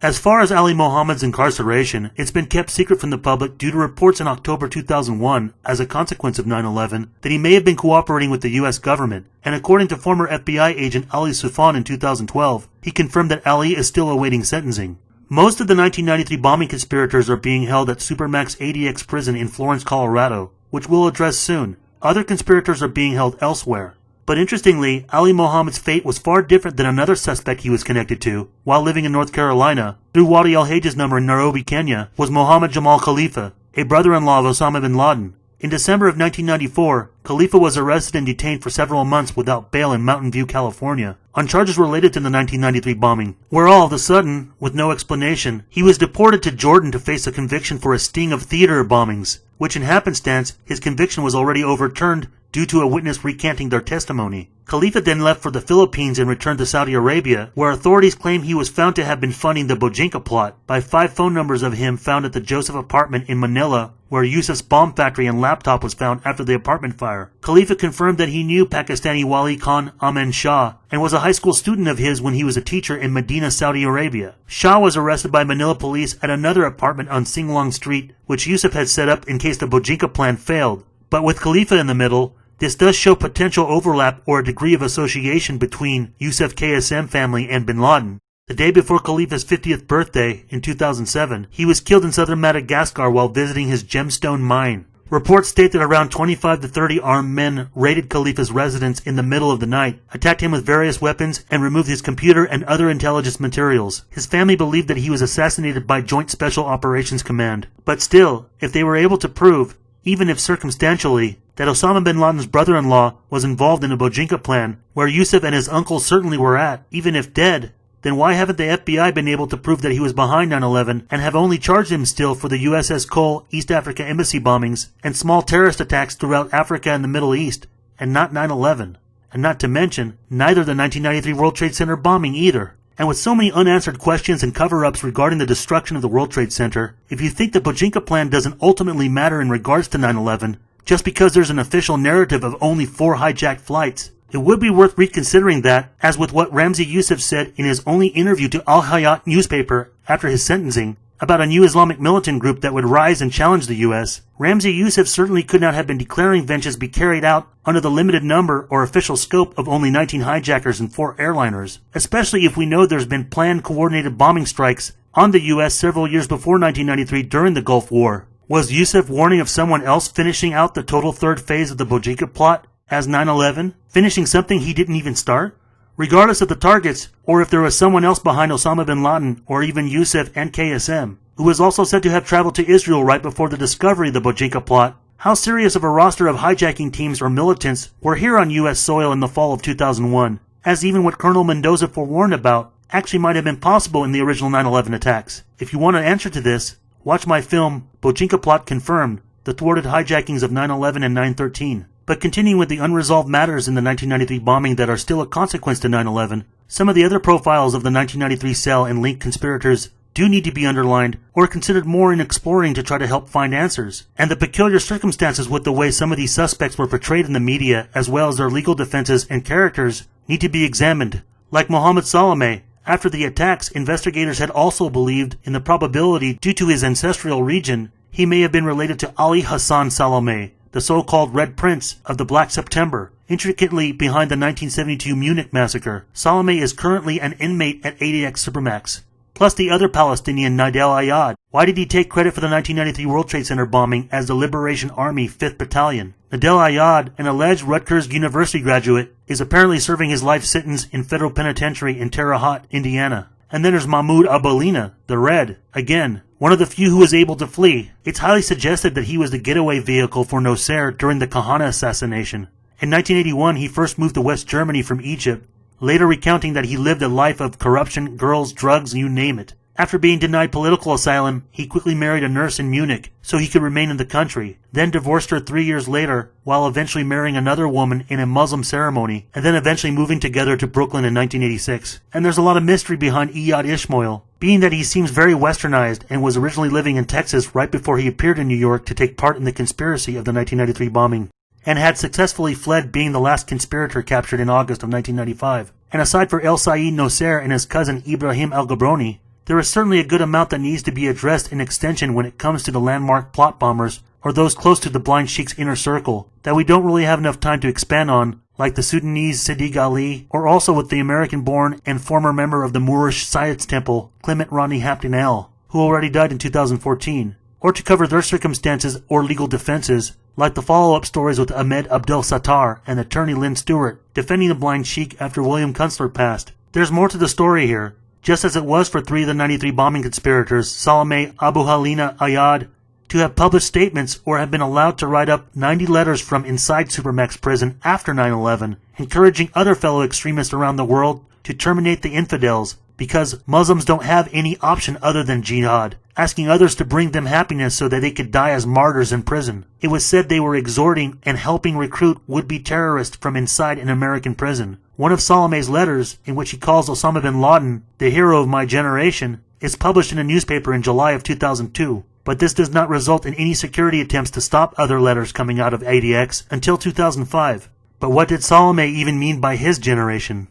As far as Ali Mohammed's incarceration, it's been kept secret from the public due to reports in October 2001, as a consequence of 9/11, that he may have been cooperating with the U.S. government, and according to former FBI agent Ali Soufan in 2012, he confirmed that Ali is still awaiting sentencing. Most of the 1993 bombing conspirators are being held at Supermax ADX prison in Florence, Colorado, which we'll address soon. Other conspirators are being held elsewhere. But interestingly, Ali Mohammed's fate was far different than another suspect he was connected to, while living in North Carolina, through Wadi al-Hajj's number in Nairobi, Kenya, was Mohammed Jamal Khalifa, a brother-in-law of Osama bin Laden. In December of 1994, Khalifa was arrested and detained for several months without bail in Mountain View, California, on charges related to the 1993 bombing, where all of a sudden, with no explanation, he was deported to Jordan to face a conviction for a sting of theater bombings, which in happenstance, his conviction was already overturned due to a witness recanting their testimony. Khalifa then left for the Philippines and returned to Saudi Arabia, where authorities claim he was found to have been funding the Bojinka plot by 5 phone numbers of him found at the Joseph apartment in Manila, where Yusuf's bomb factory and laptop was found after the apartment fire. Khalifa confirmed that he knew Pakistani Wali Khan Amin Shah and was a high school student of his when he was a teacher in Medina, Saudi Arabia. Shah was arrested by Manila police at another apartment on Singlong Street, which Yusuf had set up in case the Bojinka plan failed. But with Khalifa in the middle, this does show potential overlap or a degree of association between Yusuf KSM family and bin Laden. The day before Khalifa's 50th birthday, in 2007, he was killed in southern Madagascar while visiting his gemstone mine. Reports state that around 25 to 30 armed men raided Khalifa's residence in the middle of the night, attacked him with various weapons, and removed his computer and other intelligence materials. His family believed that he was assassinated by Joint Special Operations Command. But still, if they were able to prove, even if circumstantially, that Osama bin Laden's brother-in-law was involved in a Bojinka plan, where Yusuf and his uncle certainly were at, even if dead, then why haven't the FBI been able to prove that he was behind 9/11 and have only charged him still for the USS Cole East Africa Embassy bombings and small terrorist attacks throughout Africa and the Middle East, and not 9/11? And not to mention, neither the 1993 World Trade Center bombing either. And with so many unanswered questions and cover-ups regarding the destruction of the World Trade Center, if you think the Bojinka plan doesn't ultimately matter in regards to 9/11, just because there's an official narrative of only 4 hijacked flights, it would be worth reconsidering that, as with what Ramzi Youssef said in his only interview to Al Hayat newspaper after his sentencing, about a new Islamic militant group that would rise and challenge the U.S., Ramzi Youssef certainly could not have been declaring vengeance be carried out under the limited number or official scope of only 19 hijackers and 4 airliners, especially if we know there's been planned coordinated bombing strikes on the U.S. several years before 1993 during the Gulf War. Was Youssef warning of someone else finishing out the total third phase of the Bojinka plot as 9/11, finishing something he didn't even start? Regardless of the targets, or if there was someone else behind Osama bin Laden or even Yusuf and KSM, who was also said to have traveled to Israel right before the discovery of the Bojinka plot, how serious of a roster of hijacking teams or militants were here on U.S. soil in the fall of 2001, as even what Colonel Mendoza forewarned about actually might have been possible in the original 9/11 attacks? If you want an answer to this, watch my film, Bojinka Plot Confirmed, The Thwarted Hijackings of 9/11 and 9/13. But continuing with the unresolved matters in the 1993 bombing that are still a consequence to 9/11, some of the other profiles of the 1993 cell and linked conspirators do need to be underlined or considered more in exploring to try to help find answers. And the peculiar circumstances with the way some of these suspects were portrayed in the media, as well as their legal defenses and characters, need to be examined. Like Mohammed Salameh, after the attacks, investigators had also believed in the probability, due to his ancestral region, he may have been related to Ali Hassan Salameh, the so-called Red Prince of the Black September, intricately behind the 1972 Munich massacre. Salameh is currently an inmate at ADX Supermax. Plus the other Palestinian, Nidal Ayad. Why did he take credit for the 1993 World Trade Center bombing as the Liberation Army 5th Battalion? Nidal Ayad, an alleged Rutgers University graduate, is apparently serving his life sentence in federal penitentiary in Terre Haute, Indiana. And then there's Mahmoud Abalina, the Red, again, one of the few who was able to flee. It's highly suggested that he was the getaway vehicle for Nasser during the Kahana assassination. In 1981, he first moved to West Germany from Egypt, later recounting that he lived a life of corruption, girls, drugs, you name it. After being denied political asylum, he quickly married a nurse in Munich so he could remain in the country, then divorced her 3 years later while eventually marrying another woman in a Muslim ceremony, and then eventually moving together to Brooklyn in 1986. And there's a lot of mystery behind Iyad Ishmael, being that he seems very westernized and was originally living in Texas right before he appeared in New York to take part in the conspiracy of the 1993 bombing, and had successfully fled, being the last conspirator captured in August of 1995. And aside for El Said Nosser and his cousin Ibrahim Al-Gabroni, There is certainly a good amount that needs to be addressed in extension when it comes to the landmark plot bombers, or those close to the Blind Sheikh's inner circle, that we don't really have enough time to expand on, like the Sudanese Sadiq Ali, or also with the American-born and former member of the Moorish Sayyids Temple, Clement Rodney Hapton, who already died in 2014, or to cover their circumstances or legal defenses, like the follow-up stories with Ahmed Abdel Sattar and attorney Lynn Stewart, defending the Blind Sheikh after William Kunstler passed. There's more to the story here, just as it was for 3 of the 93 bombing conspirators, Salameh Abu Halina Ayad, to have published statements or have been allowed to write up 90 letters from inside Supermax prison after 9/11, encouraging other fellow extremists around the world to terminate the infidels, because Muslims don't have any option other than jihad, asking others to bring them happiness so that they could die as martyrs in prison. It was said they were exhorting and helping recruit would-be terrorists from inside an American prison. One of Salameh's letters, in which he calls Osama bin Laden the hero of my generation, is published in a newspaper in July of 2002. But this does not result in any security attempts to stop other letters coming out of ADX until 2005. But what did Salameh even mean by his generation?